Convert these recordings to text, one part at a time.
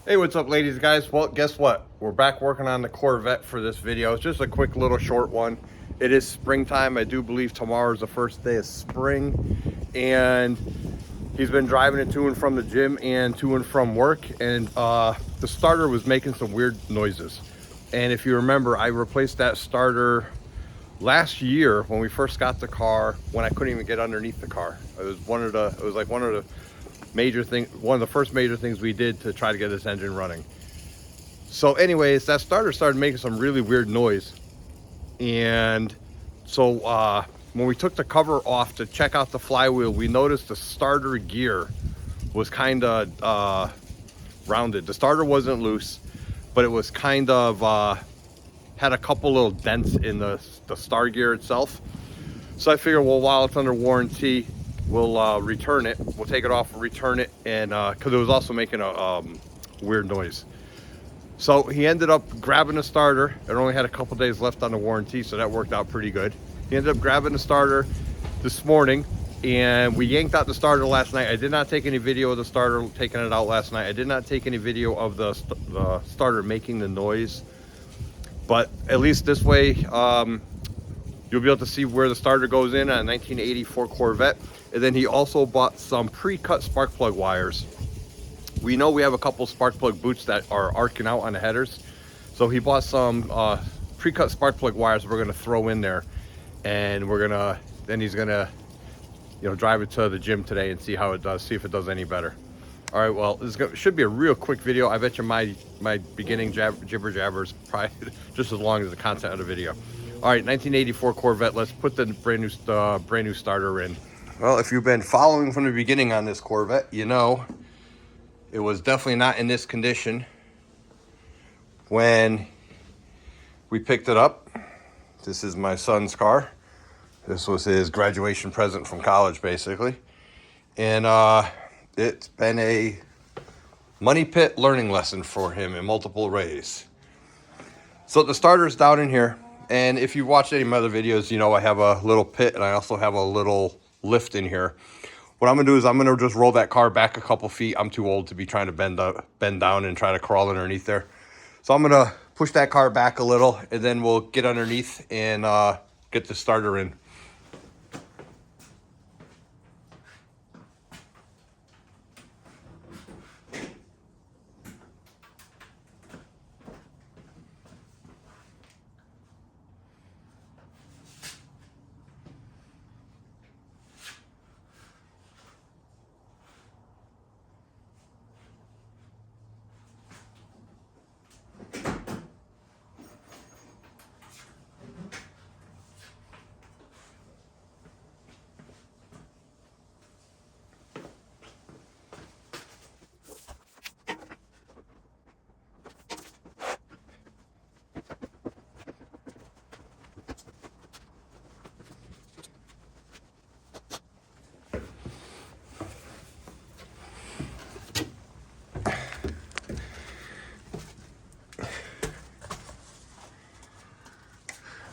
Hey, what's up, ladies and guys? Well, guess what? We're back working on the Corvette for this video. It's just a quick little short one. It is springtime. I do believe tomorrow is the first day of spring, and he's been driving it to and from the gym and to and from work, and the starter was making some weird noises. And if you remember, I replaced that starter last year when we first got the car, when I couldn't even get underneath the car. It was one of the one of the first major things we did to try to get this engine running. So anyways, that starter started making some really weird noise. And so when we took the cover off to check out the flywheel, we noticed the starter gear was kind of rounded. The starter wasn't loose, but it was kind of had a couple little dents in the star gear itself. So I figured, well, while it's under warranty, we'll return it. We'll take it off and return it, and because it was also making a weird noise. So he ended up grabbing the starter. It only had a couple days left on the warranty, so that worked out pretty good. He ended up grabbing the starter this morning, and we yanked out the starter last night. I did not take any video of the starter taking it out last night. I did not take any video of the starter making the noise, but at least this way you'll be able to see where the starter goes in on a 1984 Corvette. And then he also bought some pre-cut spark plug wires. We know we have a couple spark plug boots that are arcing out on the headers. So he bought some pre-cut spark plug wires we're gonna throw in there. And then he's gonna, drive it to the gym today and see how it does, see if it does any better. All right, well, should be a real quick video. I bet you my beginning jibber jabber is probably just as long as the content of the video. All right, 1984 Corvette. Let's put the brand new starter in. Well, if you've been following from the beginning on this Corvette, you know it was definitely not in this condition when we picked it up. This is my son's car. This was his graduation present from college, basically. And it's been a money pit learning lesson for him in multiple ways. So the starter's down in here. And if you've watched any of my other videos, you know I have a little pit and I also have a little lift in here. What I'm gonna do is I'm gonna just roll that car back a couple feet. I'm too old to be trying to bend down and try to crawl underneath there. So I'm gonna push that car back a little, and then we'll get underneath and get the starter in.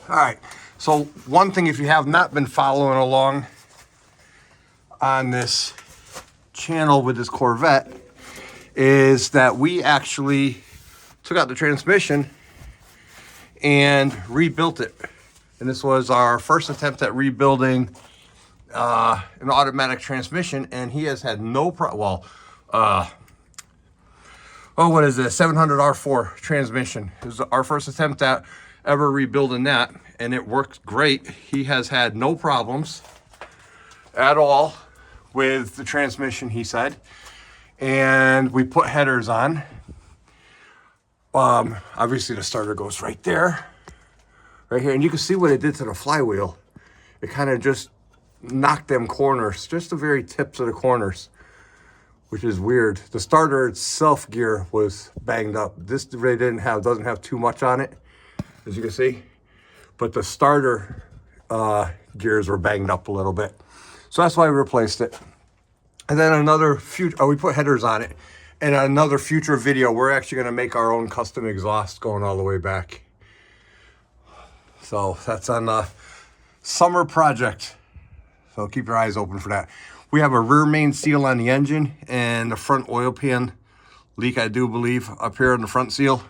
All right, so one thing, if you have not been following along on this channel with this Corvette, is that we actually took out the transmission and rebuilt it. And this was our first attempt at rebuilding an automatic transmission, and he has had no problem. Well, what is this? 700 R4 transmission. It was our first attempt at ever rebuilding that, and it worked great. He has had no problems at all with the transmission, he said. And we put headers on. Obviously the starter goes right there, right here, and you can see what it did to the flywheel. It kind of just knocked them corners, just the very tips of the corners, which is weird. The starter itself gear was banged up. This really doesn't have too much on it, as you can see, but the starter gears were banged up a little bit. So that's why we replaced it. And then we put headers on it. And another future video, we're actually gonna make our own custom exhaust going all the way back. So that's on the summer project. So keep your eyes open for that. We have a rear main seal on the engine and the front oil pan leak, I do believe, up here on the front seal.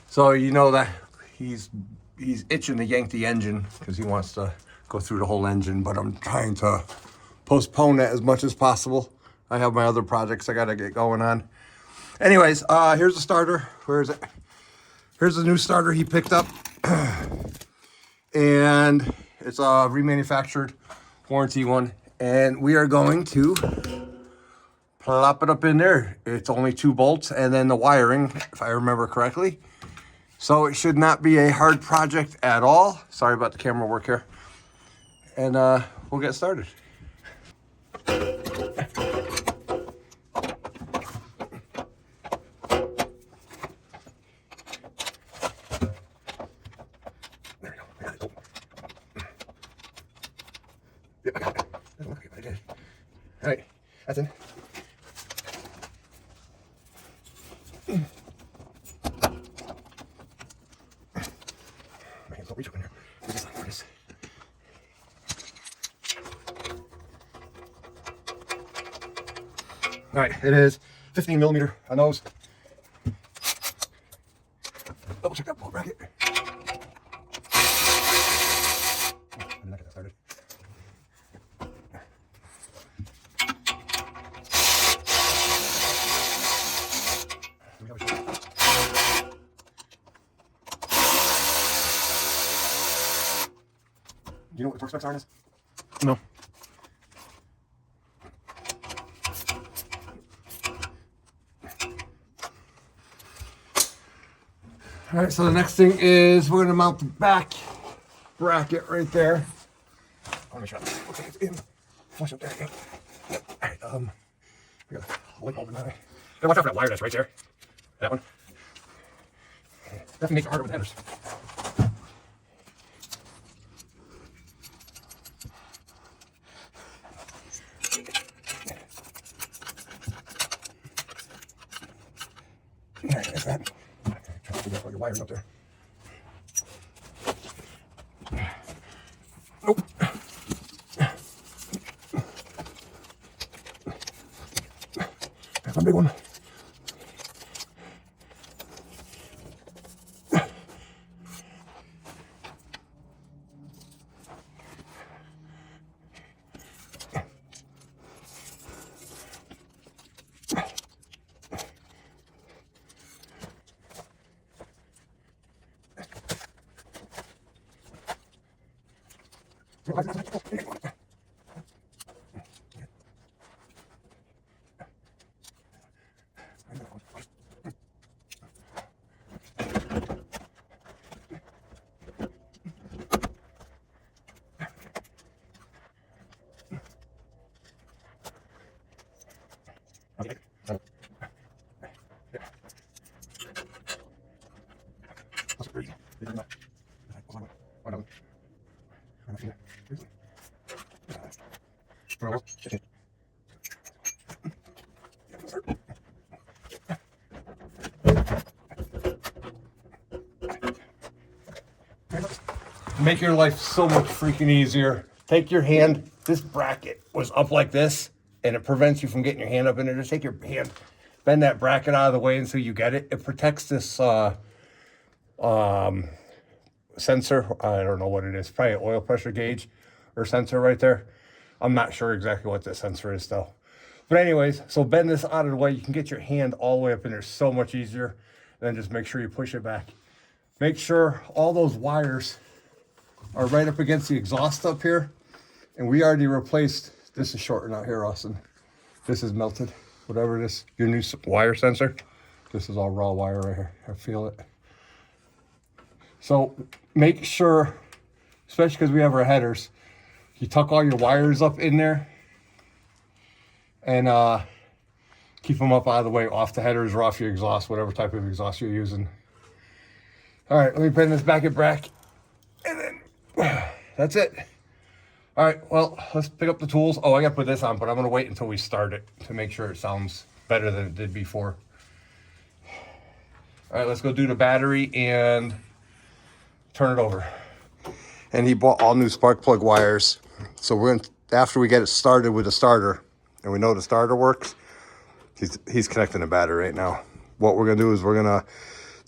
So you know that he's itching to yank the engine because he wants to go through the whole engine, but I'm trying to postpone that as much as possible. I have my other projects I gotta get going on. Anyways, here's the starter. Where is it? Here's the new starter he picked up. And it's a remanufactured warranty one. And we are going to plop it up in there. It's only 2 bolts and then the wiring, if I remember correctly. So it should not be a hard project at all. Sorry about the camera work here. And we'll get started. Yep, I got it. Doesn't look like I did. All right, that's in. My hands don't reach up in here. We're just like this. All right, it is 15 millimeter on those. Double check that ball bracket. I'm not getting that started. Do you know what the torque specs are on this? No. All right, so the next thing is we're gonna mount the back bracket right there. I wanna make sure that looks like it's in. Flush up there. Yep. Yep. All right, we got a light bulb in there. Hey, watch out for that wire that's right there. That one. Definitely makes it harder with headers. All right, that's that. Try to figure out all your wires up there. Nope. That's a big one. Make your life so much freaking easier. Take your hand. This bracket was up like this, and it prevents you from getting your hand up in there. Just take your hand, bend that bracket out of the way until you get it. It protects this sensor. I don't know what it is. Probably an oil pressure gauge or sensor right there. I'm not sure exactly what this sensor is though. But anyways, so bend this out of the way. You can get your hand all the way up in there so much easier. Then just make sure you push it back. Make sure all those wires are right up against the exhaust up here. And we already replaced, this is shorting out here, Austin. This is melted, whatever it is, your new wire sensor. This is all raw wire right here, I feel it. So make sure, especially because we have our headers, you tuck all your wires up in there and keep them up out of the way, off the headers or off your exhaust, whatever type of exhaust you're using. All right, let me bend this back at bracket, and then that's it. All right, well, let's pick up the tools. Oh, I gotta put this on, but I'm gonna wait until we start it to make sure it sounds better than it did before. All right, let's go do the battery and turn it over. And he bought all new spark plug wires. So we're gonna, after we get it started with the starter, and we know the starter works, He's connecting the battery right now. What we're gonna do is we're gonna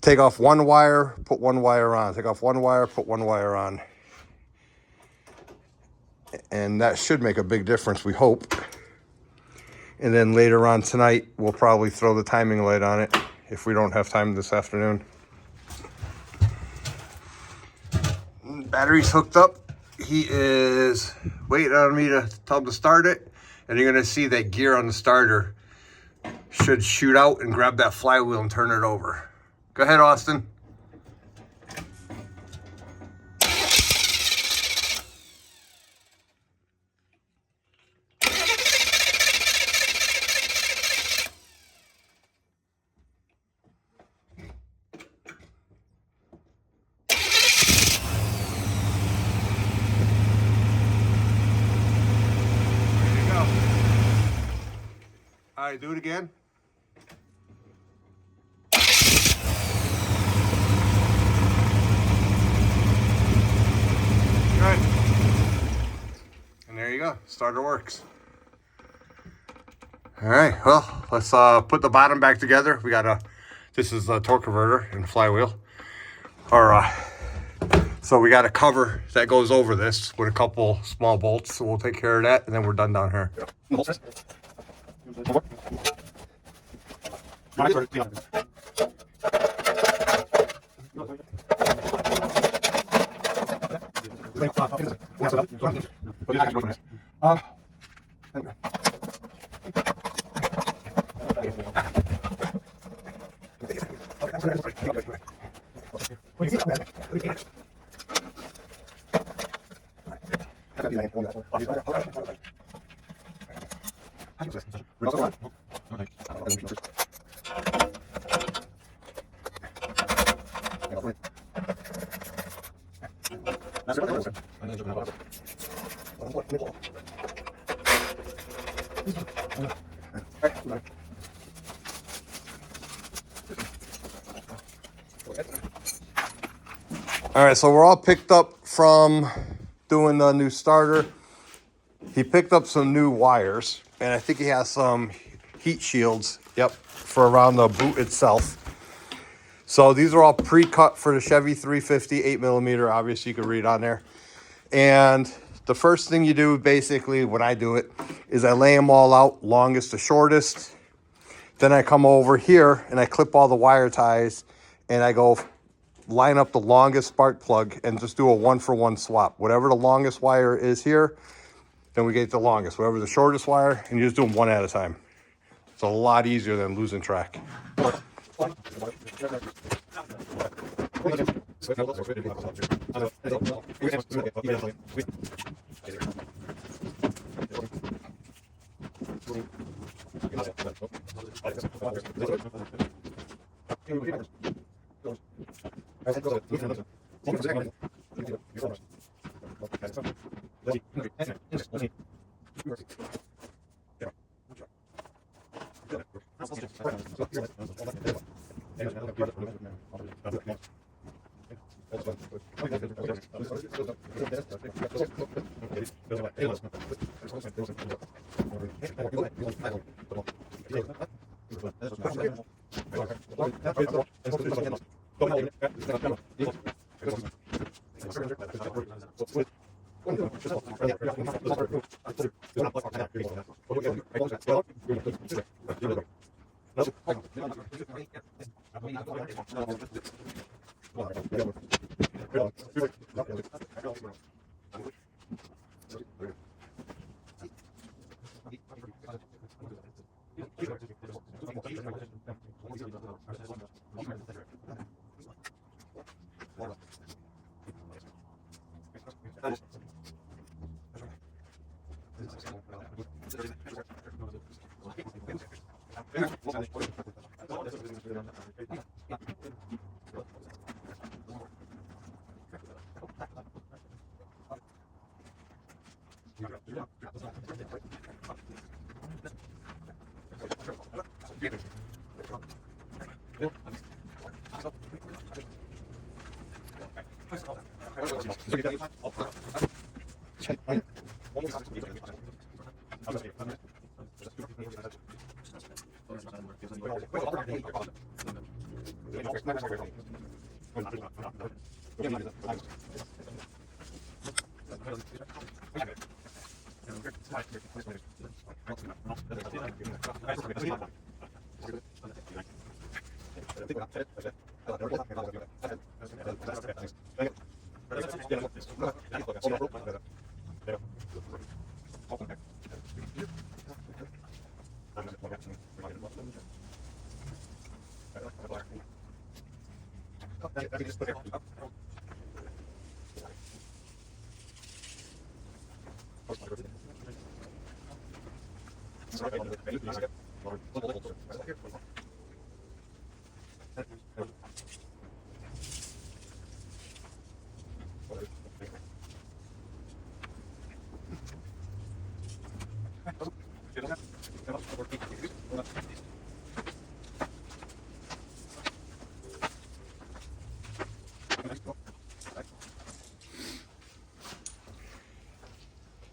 take off one wire, put one wire on. Take off one wire, put one wire on. And that should make a big difference, we hope. And then later on tonight, we'll probably throw the timing light on it if we don't have time this afternoon. Battery's hooked up. He is waiting on me to tell him to start it. And you're gonna see that gear on the starter should shoot out and grab that flywheel and turn it over. Go ahead, Austin. All right, do it again. Good. And there you go, starter works. All right, well, let's put the bottom back together. We got this is a torque converter and flywheel. So we got a cover that goes over this with a couple small bolts. So we'll take care of that and then we're done down here. All right, so we're all picked up from doing the new starter. He picked up some new wires, and I think he has some heat shields, for around the boot itself. So these are all pre-cut for the Chevy 350 8mm. Obviously, you can read on there. And the first thing you do, basically, when I do it, is I lay them all out, longest to shortest. Then I come over here, and I clip all the wire ties, and I go line up the longest spark plug and just do a 1-for-1 swap. Whatever the longest wire is here, then we get the longest. Whatever the shortest wire, and you just do them one at a time. It's a lot easier than losing track.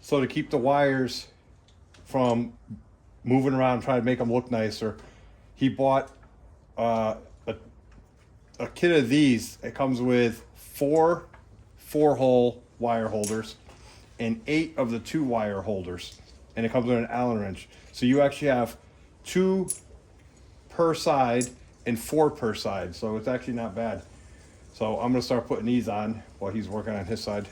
So to keep the wires from moving around, trying to make them look nicer, he bought a kit of these. It comes with four 4-hole wire holders and 8 of the 2-wire holders, and it comes with an Allen wrench. So you actually have 2 per side and 4 per side. So it's actually not bad. So I'm gonna start putting these on while he's working on his side.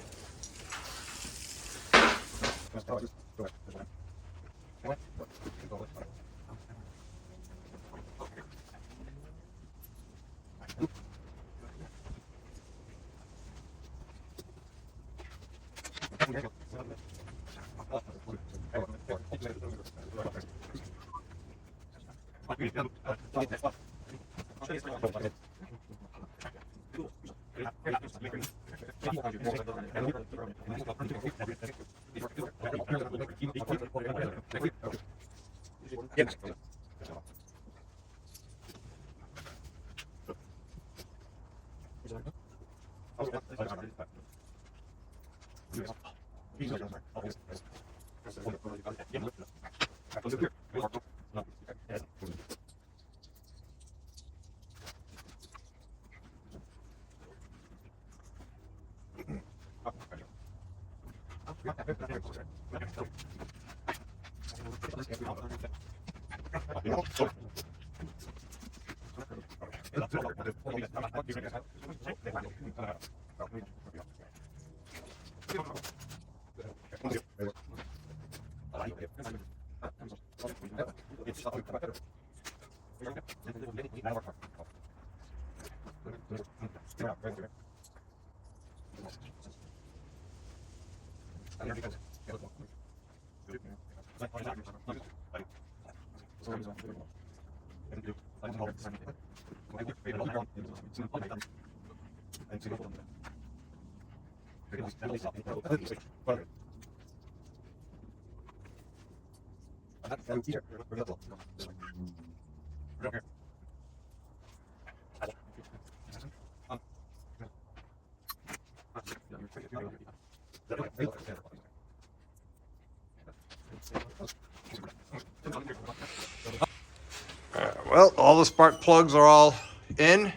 Well, all the spark plugs are all in.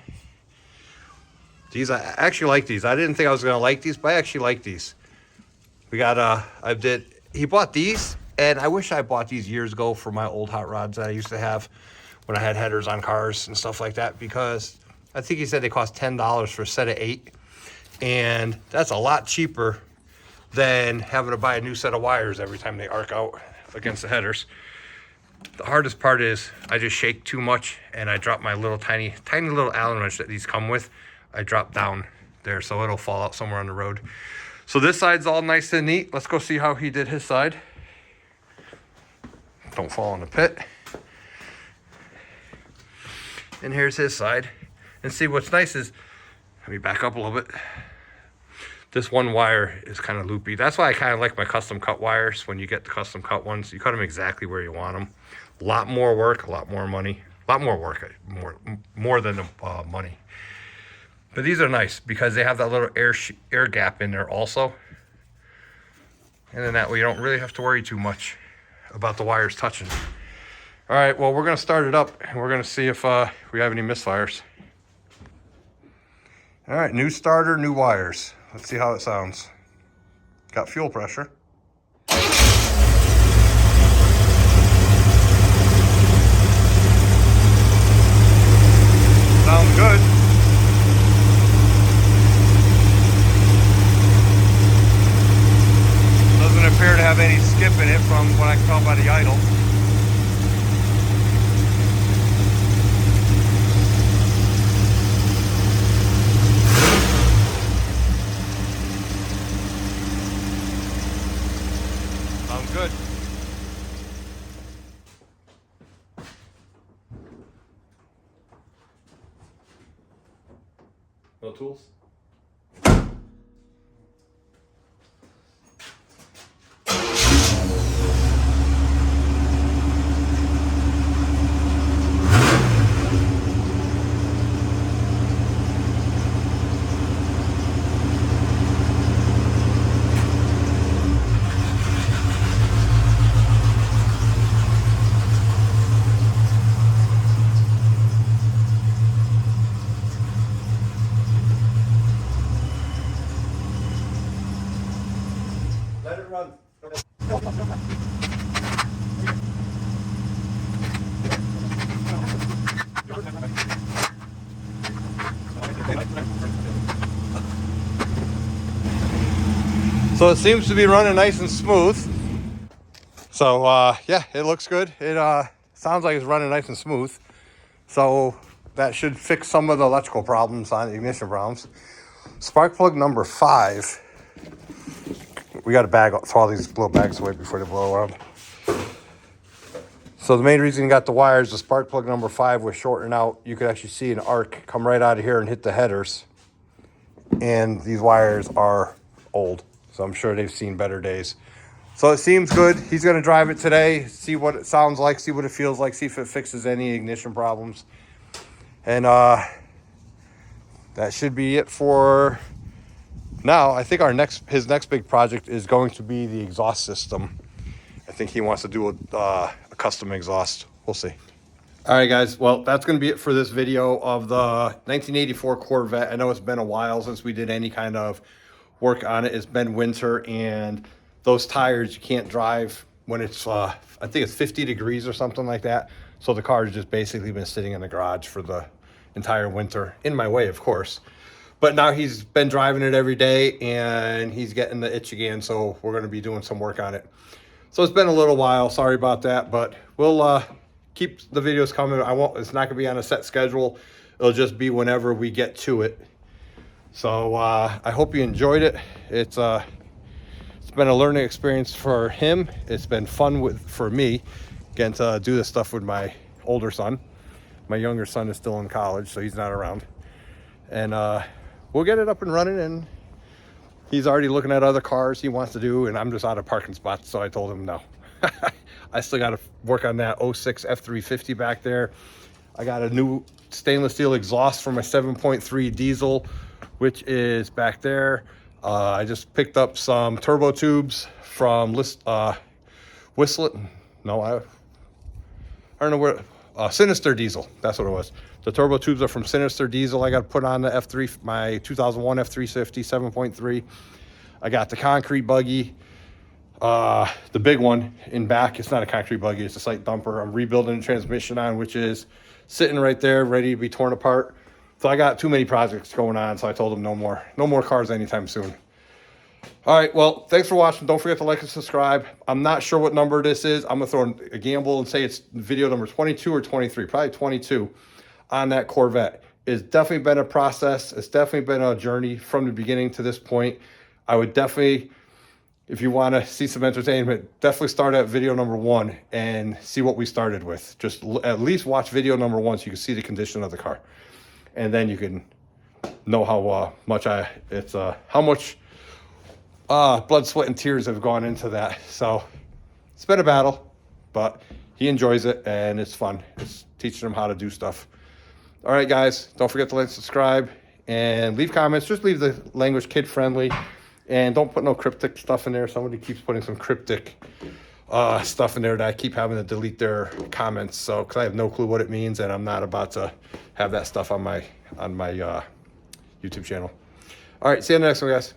These, I actually like these. I didn't think I was gonna like these, but I actually like these. We got, he bought these, and I wish I bought these years ago for my old hot rods that I used to have when I had headers on cars and stuff like that, because I think he said they cost $10 for a set of 8. And that's a lot cheaper than having to buy a new set of wires every time they arc out against the headers. The hardest part is I just shake too much and I drop my little tiny little Allen wrench that these come with. I drop down there, so it'll fall out somewhere on the road. So this side's all nice and neat. Let's go see how he did his side. Don't fall in the pit. And here's his side. And see, what's nice is, let me back up a little bit. This one wire is kind of loopy. That's why I kind of like my custom cut wires. When you get the custom cut ones, you cut them exactly where you want them. A lot more work, a lot more money. A lot more work, more than the money. But these are nice because they have that little air gap in there also. And then that way you don't really have to worry too much about the wires touching. All right, well, we're gonna start it up and we're gonna see if we have any misfires. All right, new starter, new wires. Let's see how it sounds. Got fuel pressure. Sounds good. Doesn't appear to have any skip in it from what I can tell by the idle. Sounds good. No tools? Let it run. So it seems to be running nice and smooth. So yeah, it looks good. It sounds like it's running nice and smooth. So that should fix some of the electrical problems on the ignition problems. Spark plug number 5. We got to throw all these little bags away before they blow around. So the main reason you got the wires, the spark plug number 5 was shorting out. You could actually see an arc come right out of here and hit the headers. And these wires are old, so I'm sure they've seen better days. So it seems good. He's going to drive it today, see what it sounds like, see what it feels like, see if it fixes any ignition problems. And that should be it for now. I think his next big project is going to be the exhaust system. I think he wants to do a custom exhaust. We'll see. All right, guys. Well, that's going to be it for this video of the 1984 Corvette. I know it's been a while since we did any kind of work on it. It's been winter, and those tires, you can't drive when it's, I think it's 50 degrees or something like that. So the car's just basically been sitting in the garage for the entire winter, in my way, of course. But now he's been driving it every day, and he's getting the itch again, so we're going to be doing some work on it. So it's been a little while. Sorry about that, but we'll keep the videos coming. It's not going to be on a set schedule. It'll just be whenever we get to it. So I hope you enjoyed it. It's been a learning experience for him. It's been fun for me getting to do this stuff with my older son. My younger son is still in college, so he's not around. And we'll get it up and running, and he's already looking at other cars he wants to do, and I'm just out of parking spots, so I told him no. I still got to work on that 06 F350 back there. I got a new stainless steel exhaust for my 7.3 diesel, which is back there. I just picked up some turbo tubes from Whistlet. No, I don't know where. Sinister Diesel, that's what it was. The turbo tubes are from Sinister Diesel. I got to put on the F3, my 2001 F350 7.3. I got the concrete buggy, the big one in back. It's not a concrete buggy, it's a site dumper. I'm rebuilding the transmission on, which is sitting right there, ready to be torn apart. So I got too many projects going on, so I told them no more cars anytime soon. All right, well, thanks for watching. Don't forget to like and subscribe. I'm not sure what number this is. I'm going to throw a gamble and say it's video number 22 or 23, probably 22 on that Corvette. It's definitely been a process. It's definitely been a journey from the beginning to this point. I would definitely, if you want to see some entertainment, definitely start at video number 1 and see what we started with. Just at least watch video number 1 so you can see the condition of the car. And then you can know how much blood, sweat, and tears have gone into that. So it's been a battle, but he enjoys it, and it's fun. It's teaching him how to do stuff. All right, guys, don't forget to like, subscribe, and leave comments. Just leave the language kid-friendly, and don't put no cryptic stuff in there. Somebody keeps putting some cryptic stuff in there that I keep having to delete their comments. So, because I have no clue what it means, and I'm not about to have that stuff on my YouTube channel. All right, see you in the next one, guys.